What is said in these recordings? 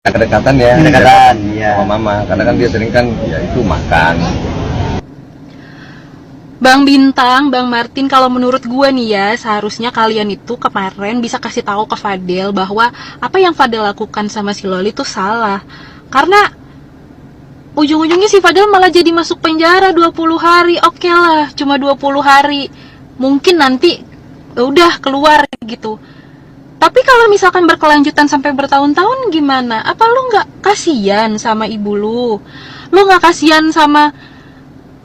kedekatan ya, Kedekatan, iya. sama mama, karena kan dia sering kan ya itu makan. Bang Bintang, Bang Martin, kalau menurut gue nih ya, seharusnya kalian itu kemarin bisa kasih tahu ke Fadel bahwa apa yang Fadel lakukan sama si Loli itu salah. Karena ujung-ujungnya si Fadel malah jadi masuk penjara 20 hari. Oke lah, cuma 20 hari. Mungkin nanti udah keluar gitu. Tapi kalau misalkan berkelanjutan sampai bertahun-tahun gimana? Apa lu nggak kasihan sama ibu lu? Lu nggak kasihan sama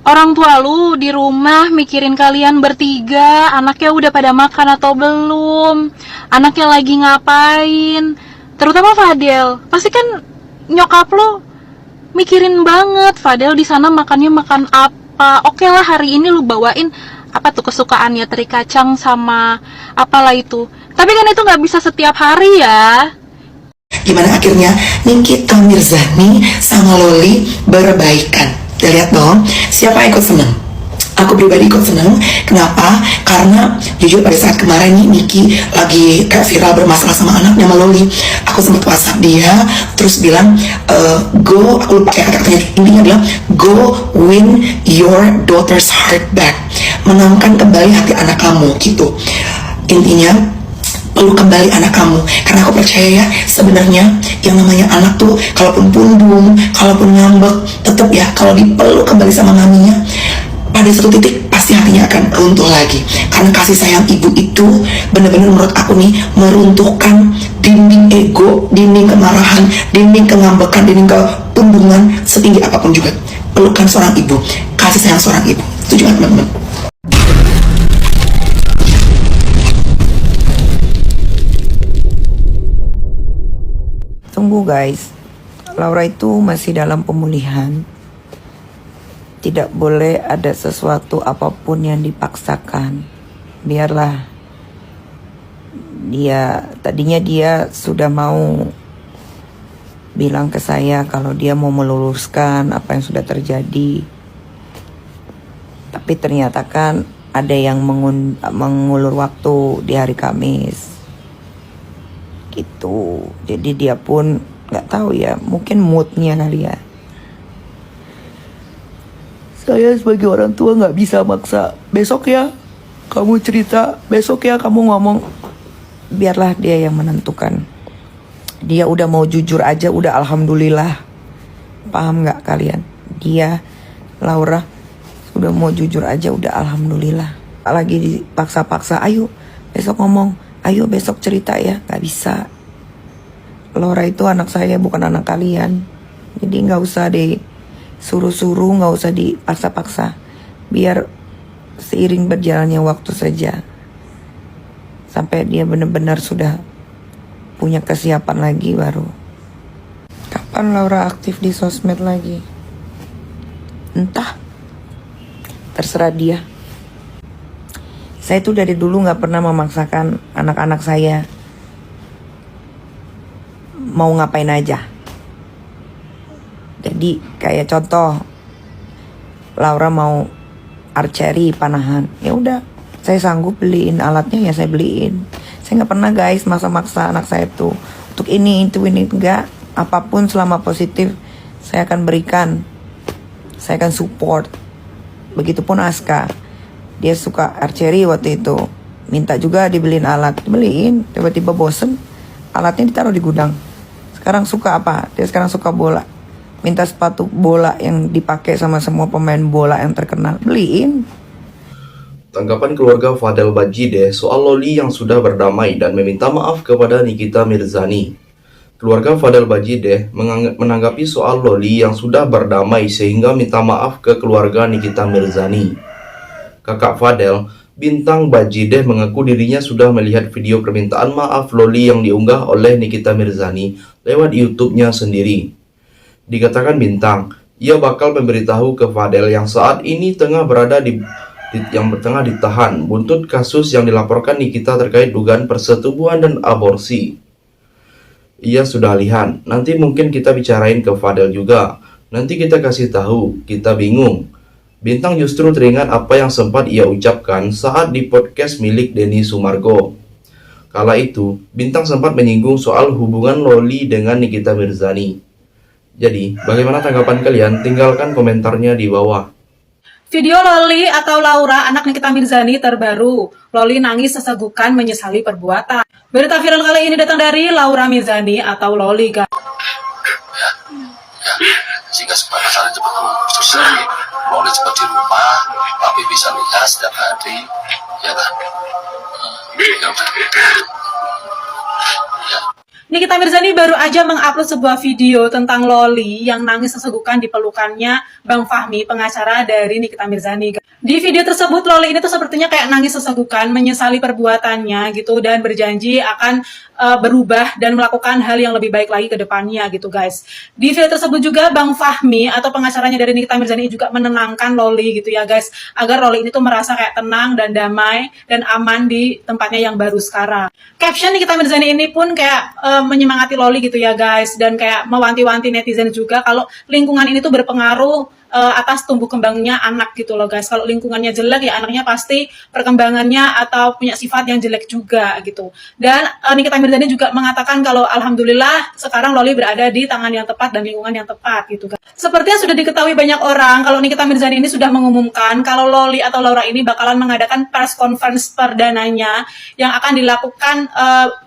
orang tua lu di rumah mikirin kalian bertiga, anaknya udah pada makan atau belum, anaknya lagi ngapain, terutama Fadel. Pasti kan nyokap lu mikirin banget Fadel di sana makannya makan apa. Oke lah, hari ini lu bawain apa tuh kesukaannya, teri kacang sama apalah itu. Tapi kan itu nggak bisa setiap hari ya. Gimana akhirnya Nikita Mirzani sama Loli berbaikan. Kita lihat dong, siapa yang ikut seneng? Aku pribadi ikut seneng. Kenapa? Karena jujur pada saat kemarin nih Niki lagi kayak viral bermasalah sama anaknya sama Loli, aku sempat WhatsApp dia terus bilang go, aku lupa kayak kata-katanya, intinya bilang go win your daughter's heart back, menangkan kembali hati anak kamu gitu. Intinya peluk kembali anak kamu, karena aku percaya ya sebenarnya yang namanya anak tuh kalaupun pundung, kalaupun ngambek, tetap ya kalau dipeluk kembali sama maminya pada satu titik pasti hatinya akan runtuh lagi, karena kasih sayang ibu itu benar-benar menurut aku nih meruntuhkan dinding ego, dinding kemarahan, dinding kengambekan, dinding kepundungan setinggi apapun juga. Pelukan seorang ibu, kasih sayang seorang ibu, setuju nggak teman-teman? Tunggu guys, Laura itu masih dalam pemulihan. Tidak boleh ada sesuatu apapun yang dipaksakan. Biarlah tadinya dia sudah mau bilang ke saya kalau dia mau meluruskan apa yang sudah terjadi. Tapi ternyata kan ada yang mengulur waktu di hari Kamis. Gitu. Jadi dia pun nggak tahu ya, mungkin moodnya kali ya. Saya sebagai orang tua nggak bisa maksa. Besok ya kamu cerita, besok ya kamu ngomong. Biarlah dia yang menentukan. Dia udah mau jujur aja, udah alhamdulillah. Paham nggak kalian? Dia, Laura, sudah mau jujur aja, udah alhamdulillah. Lagi dipaksa-paksa, ayo besok ngomong, ayo besok cerita ya, nggak bisa. Laura itu anak saya, bukan anak kalian. Jadi nggak usah disuruh-suruh, nggak usah dipaksa-paksa. Biar seiring berjalannya waktu saja, sampai dia benar-benar sudah punya kesiapan lagi baru. Kapan Laura aktif di sosmed lagi? Entah, terserah dia. Saya tuh dari dulu nggak pernah memaksakan anak-anak saya mau ngapain aja. Jadi kayak contoh, Laura mau archery panahan, ya udah saya sanggup beliin alatnya ya saya beliin. Saya nggak pernah guys maksa-maksa anak saya tuh untuk ini enggak. Apapun selama positif saya akan berikan, saya akan support. Begitupun Aska, dia suka archery waktu itu, minta juga dibeliin alat, dibeliin. Tiba-tiba bosen, alatnya ditaruh di gudang. Sekarang suka apa? Dia sekarang suka bola, minta sepatu bola yang dipakai sama semua pemain bola yang terkenal, beliin. Tanggapan keluarga Fadel Bajideh soal Loli yang sudah berdamai dan meminta maaf kepada Nikita Mirzani. Keluarga Fadel Bajideh menanggapi soal Loli yang sudah berdamai sehingga minta maaf ke keluarga Nikita Mirzani. Kakak Fadel, Bintang Bajideh, mengaku dirinya sudah melihat video permintaan maaf Loli yang diunggah oleh Nikita Mirzani lewat YouTube-nya sendiri. Dikatakan Bintang, ia bakal memberitahu ke Fadel yang saat ini tengah berada tengah ditahan buntut kasus yang dilaporkan Nikita terkait dugaan persetubuhan dan aborsi. Ia sudah lihat, nanti mungkin kita bicarain ke Fadel juga. Nanti kita kasih tahu, kita bingung. Bintang justru teringat apa yang sempat ia ucapkan saat di podcast milik Denny Sumargo. Kala itu, Bintang sempat menyinggung soal hubungan Loli dengan Nikita Mirzani. Jadi, bagaimana tanggapan kalian? Tinggalkan komentarnya di bawah. Video Loli atau Laura, anak Nikita Mirzani terbaru. Loli nangis sesegukan menyesali perbuatan. Berita viral kali ini datang dari Laura Mirzani atau Loli, guys. Sehingga supaya masalah cepat selesai, Loli cepat di rumah, papi bisa lihat setiap hari, ya kan? Ya udah. Ya. Nikita Mirzani baru aja mengupload sebuah video tentang Loli yang nangis sesegukan di pelukannya Bang Fahmi, pengacara dari Nikita Mirzani. Di video tersebut, Loli ini tuh sepertinya kayak nangis sesegukan, menyesali perbuatannya gitu, dan berjanji akan berubah dan melakukan hal yang lebih baik lagi ke depannya gitu, guys. Di video tersebut juga Bang Fahmi atau pengacaranya dari Nikita Mirzani juga menenangkan Loli gitu ya, guys, agar Loli ini tuh merasa kayak tenang dan damai dan aman di tempatnya yang baru sekarang. Caption Nikita Mirzani ini pun kayak menyemangati Loli gitu ya, guys, dan kayak mewanti-wanti netizen juga kalau lingkungan ini tuh berpengaruh atas tumbuh kembangnya anak gitu loh, guys. Kalau lingkungannya jelek ya anaknya pasti perkembangannya atau punya sifat yang jelek juga gitu. Dan Nikita Mirzani juga mengatakan kalau alhamdulillah sekarang Loli berada di tangan yang tepat dan lingkungan yang tepat gitu, guys. Seperti yang sudah diketahui banyak orang, kalau Nikita Mirzani ini sudah mengumumkan kalau Loli atau Laura ini bakalan mengadakan press conference perdananya yang akan dilakukan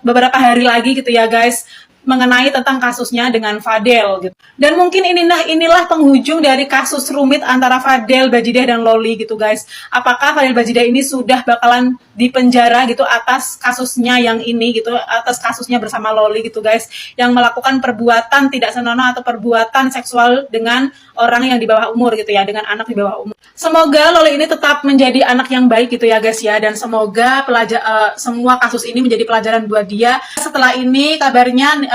beberapa hari lagi gitu ya, guys, mengenai tentang kasusnya dengan Fadel gitu. Dan mungkin inilah penghujung dari kasus rumit antara Fadel Bajideh dan Loli gitu, guys. Apakah Fadel Bajideh ini sudah bakalan dipenjara gitu atas kasusnya yang ini gitu, atas kasusnya bersama Loli gitu, guys, yang melakukan perbuatan tidak senonoh atau perbuatan seksual dengan orang yang di bawah umur gitu ya, dengan anak di bawah umur. Semoga Loli ini tetap menjadi anak yang baik gitu ya, guys ya, dan semoga semua kasus ini menjadi pelajaran buat dia. Setelah ini kabarnya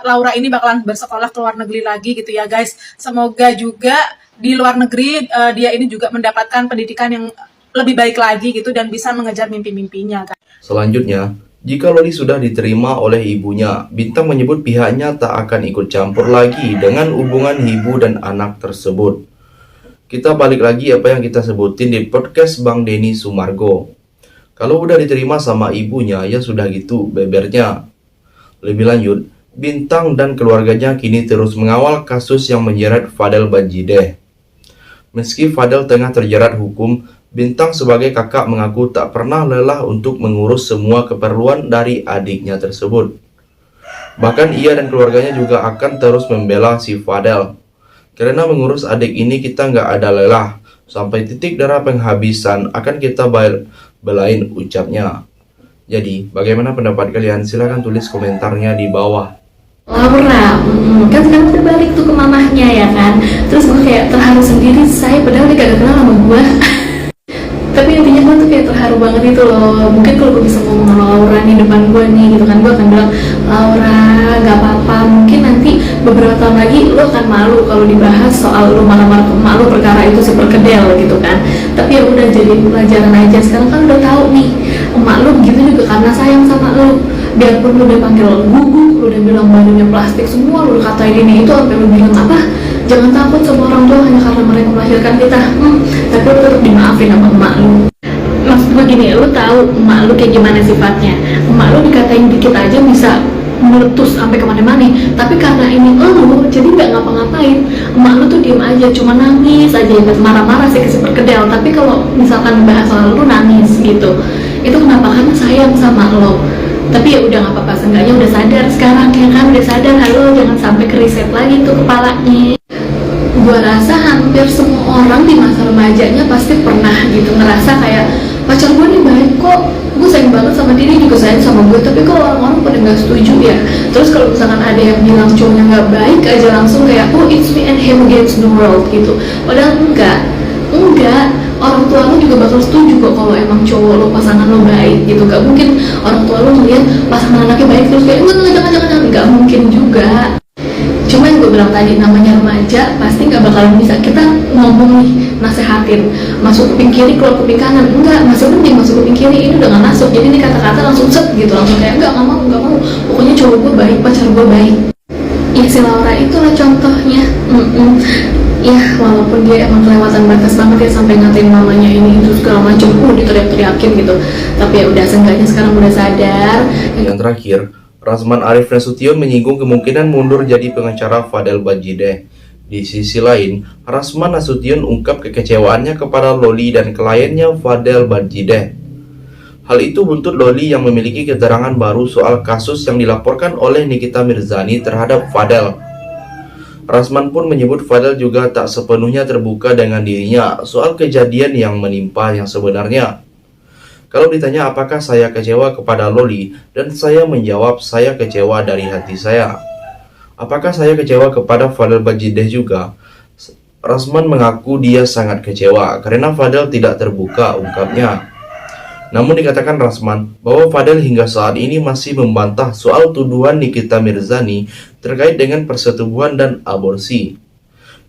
Laura ini bakalan bersekolah ke luar negeri lagi gitu ya, guys. Semoga juga di luar negeri dia ini juga mendapatkan pendidikan yang lebih baik lagi gitu dan bisa mengejar mimpi-mimpinya, guys. Selanjutnya, jika Loli sudah diterima oleh ibunya, Bintang menyebut pihaknya tak akan ikut campur lagi dengan hubungan ibu dan anak tersebut. Kita balik lagi apa yang kita sebutin di podcast Bang Denny Sumargo. Kalau udah diterima sama ibunya, ya sudah gitu bebernya. Lebih lanjut, Bintang dan keluarganya kini terus mengawal kasus yang menyeret Fadel Bajideh. Meski Fadel tengah terjerat hukum, Bintang sebagai kakak mengaku tak pernah lelah untuk mengurus semua keperluan dari adiknya tersebut. Bahkan ia dan keluarganya juga akan terus membela si Fadel. Karena mengurus adik ini kita nggak ada lelah, sampai titik darah penghabisan akan kita belain, ucapnya. Jadi, bagaimana pendapat kalian? Silahkan tulis komentarnya di bawah. Laura, kan sekarang udah balik tuh ke mamahnya ya kan. Terus gue kayak terharu sendiri, saya padahal dia gak kenal sama gue. Tapi intinya gue tuh kayak terharu banget itu loh. Mungkin kalau gue bisa ngomong sama Laura nih depan gue nih gitu kan, gue akan bilang, Laura gak apa-apa, mungkin nanti beberapa tahun lagi lo akan malu kalau dibahas soal lo marah-marah ke emak lo perkara itu si perkedel gitu kan. Tapi ya udah jadi pelajaran aja. Sekarang kan udah tahu nih, emak lo begitu juga karena sayang sama lo. Biarpun lu udah panggil guguk, lu udah bilang badannya plastik, semua lu katain ini itu, sampai lu bilang apa, jangan takut sama orang tua hanya karena mereka melahirkan kita, tapi lu tetap dimaafin sama emak lu. Maksud gue gini, lu tahu emak lu kayak gimana sifatnya. Emak lu dikatain dikit aja bisa meletus sampai kemana-mana, tapi karena ini lu jadi nggak ngapa-ngapain. Emak lu tuh diem aja, cuma nangis aja, marah-marah sih ke si perkedel, tapi kalau misalkan bahas soal lu nangis gitu, itu kenapa? Karena sayang sama lo. Tapi ya udah nggak apa-apa, seenggaknya udah sadar sekarang ya kan, udah sadar. Halo, jangan sampai keriset lagi tuh kepalanya. Gua rasa hampir semua orang di masa remajanya pasti pernah gitu ngerasa kayak pacar gue nih baik kok, gue sayang banget sama dia juga sayang sama gue, tapi kalau orang-orang pada nggak setuju ya. Terus kalau misalkan ada yang bilang cowoknya nggak baik aja langsung kayak oh it's me and him against the world gitu. Padahal enggak. Orang tua lo juga bakal setuju kok kalau emang cowok lo, pasangan lo baik gitu. Gak mungkin orang tua lo ngeliat pasangan anaknya baik terus kayak jangan, gak mungkin juga. Cuma yang gue bilang tadi, namanya remaja pasti gak bakalan bisa kita ngomong nih, nasehatin masuk kuping kiri keluar kuping kanan, enggak, masih penting masuk kuping kiri, ini udah gak masuk. Jadi ini kata-kata langsung set gitu, langsung kayak enggak mau, pokoknya cowok gue baik, pacar gue baik. Ya si Laura itulah contohnya. ya walaupun dia emang kelewatan batas banget ya sampai ngatain mamanya ini itu segala macam diteriak-teriakin gitu, tapi ya udah seenggaknya sekarang udah sadar. Yang terakhir, Rasman Arif Nasution menyinggung kemungkinan mundur jadi pengacara Fadel Bajideh. Di sisi lain, Rasman Nasution ungkap kekecewaannya kepada Loli dan kliennya Fadel Bajideh. Hal itu buntut Loli yang memiliki keterangan baru soal kasus yang dilaporkan oleh Nikita Mirzani terhadap Fadel. Rasman pun menyebut Fadel juga tak sepenuhnya terbuka dengan dirinya soal kejadian yang menimpa yang sebenarnya. Kalau ditanya apakah saya kecewa kepada Loli, dan saya menjawab saya kecewa dari hati saya. Apakah saya kecewa kepada Fadel Bajideh juga? Rasman mengaku dia sangat kecewa karena Fadel tidak terbuka, ungkapnya. Namun dikatakan Rasman bahwa Fadel hingga saat ini masih membantah soal tuduhan Nikita Mirzani terkait dengan persetubuhan dan aborsi.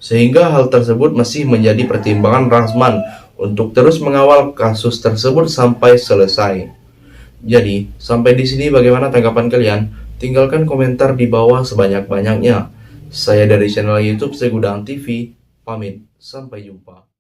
Sehingga hal tersebut masih menjadi pertimbangan Rasman untuk terus mengawal kasus tersebut sampai selesai. Jadi, sampai di sini bagaimana tanggapan kalian? Tinggalkan komentar di bawah sebanyak-banyaknya. Saya dari channel YouTube Segudang TV, pamit, sampai jumpa.